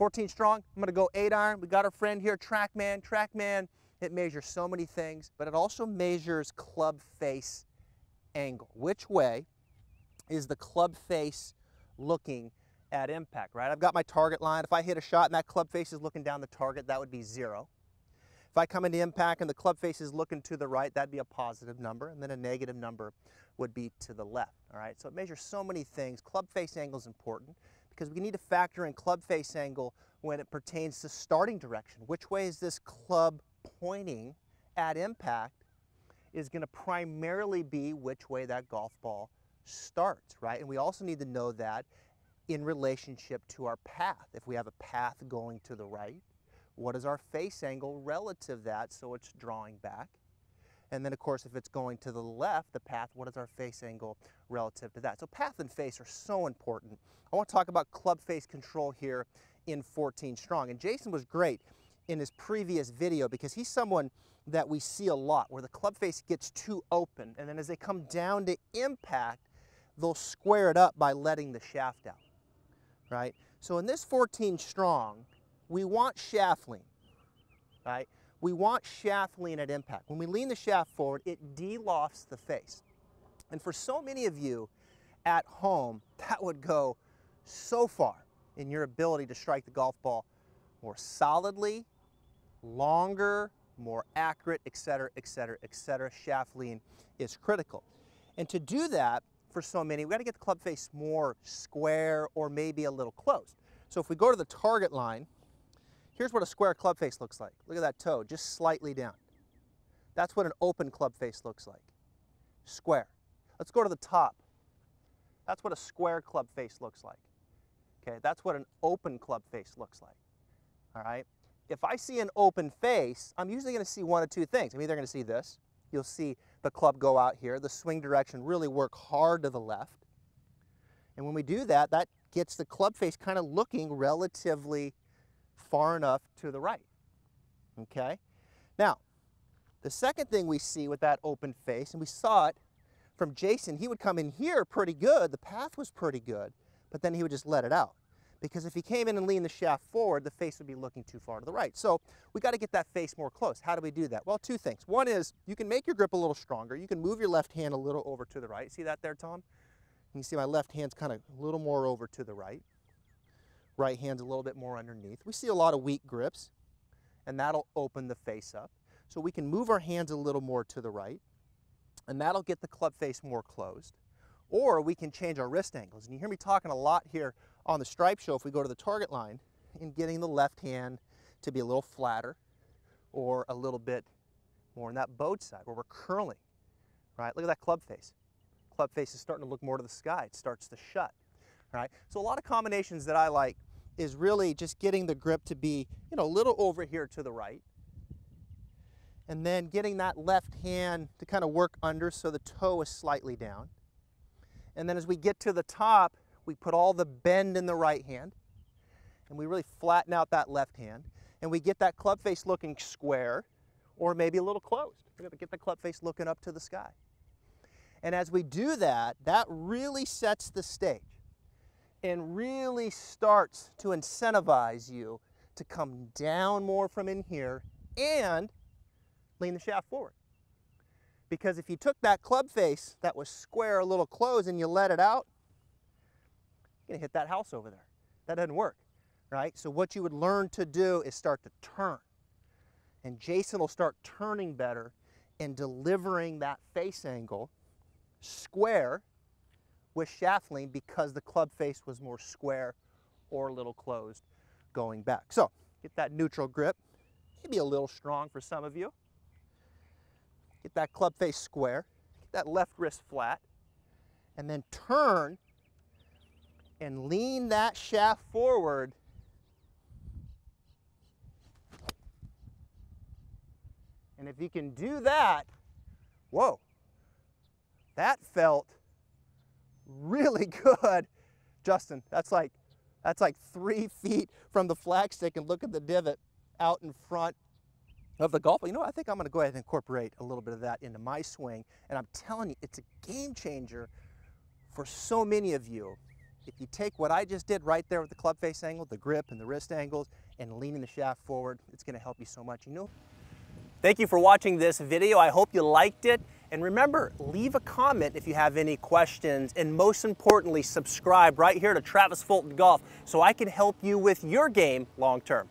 14 strong, I'm going to go 8-iron. We got our friend here, Trackman. Trackman, it measures so many things, but it also measures club face angle. Which way is the club face looking at impact, right? I've got my target line. If I hit a shot and that club face is looking down the target, that would be 0. If I come into impact and the club face is looking to the right, that'd be a positive number, and then a negative number would be to the left, all right? So it measures so many things. Club face angle is important because we need to factor in club face angle when it pertains to starting direction. Which way is this club pointing at impact is going to primarily be which way that golf ball starts, right? And we also need to know that in relationship to our path. If we have a path going to the right, what is our face angle relative to that so it's drawing back? And then of course if it's going to the left, the path, what is our face angle relative to that? So path and face are so important. I want to talk about club face control here in 14 strong. And Jason was great in his previous video because he's someone that we see a lot where the club face gets too open, and then as they come down to impact, they'll square it up by letting the shaft out, right? So in this 14 strong, we want shaft lean, right? We want shaft lean at impact. When we lean the shaft forward, it de-lofts the face. And for so many of you at home, that would go so far in your ability to strike the golf ball more solidly, longer, more accurate, etc., etc., etc. Shaft lean is critical. And to do that, for so many, we've got to get the club face more square or maybe a little closed. So if we go to the target line, here's what a square club face looks like. Look at that toe, just slightly down. That's what an open club face looks like. Square. Let's go to the top. That's what a square club face looks like. Okay, that's what an open club face looks like. All right? If I see an open face, I'm usually going to see one of two things. I'm either going to see this. You'll see the club go out here, the swing direction really work hard to the left. And when we do that, that gets the club face kind of looking relatively far enough to the right, okay? Now, the second thing we see with that open face, and we saw it from Jason, he would come in here pretty good, the path was pretty good, but then he would just let it out. Because if he came in and leaned the shaft forward, the face would be looking too far to the right. So we got to get that face more close. How do we do that? Well, two things. One is you can make your grip a little stronger. You can move your left hand a little over to the right. See that there, Tom? You can see my left hand's kind of a little more over to the right. Right hand's a little bit more underneath. We see a lot of weak grips, and that'll open the face up. So we can move our hands a little more to the right, and that'll get the club face more closed. Or we can change our wrist angles. And you hear me talking a lot here on the stripe show if we go to the target line in getting the left hand to be a little flatter or a little bit more on that boat side where we're curling, right? Look at that club face. Club face is starting to look more to the sky. It starts to shut, right? So a lot of combinations that I like is really just getting the grip to be, you know, a little over here to the right, and then getting that left hand to kind of work under so the toe is slightly down. And then as we get to the top, we put all the bend in the right hand, and we really flatten out that left hand, and we get that club face looking square or maybe a little closed. We're going to get the club face looking up to the sky. And as we do that, that really sets the stage and really starts to incentivize you to come down more from in here and lean the shaft forward. Because if you took that club face that was square, a little closed, and you let it out, you're going to hit that house over there. That doesn't work, right? So what you would learn to do is start to turn. And Jason will start turning better and delivering that face angle square with shaft lean because the club face was more square or a little closed going back. So get that neutral grip. Maybe a little strong for some of you. Get that club face square, get that left wrist flat, and then turn and lean that shaft forward. And if you can do that, whoa, that felt really good. Justin, that's like 3 feet from the flagstick, and look at the divot out in front of the golf ball. You know what? I think I'm going to go ahead and incorporate a little bit of that into my swing, and I'm telling you, it's a game changer for so many of you if you take what I just did right there with the club face angle, the grip and the wrist angles, and leaning the shaft forward, it's going to help you so much. You know. Thank you for watching this video. I hope you liked it. And remember, leave a comment if you have any questions. And most importantly, subscribe right here to Travis Fulton Golf so I can help you with your game long term.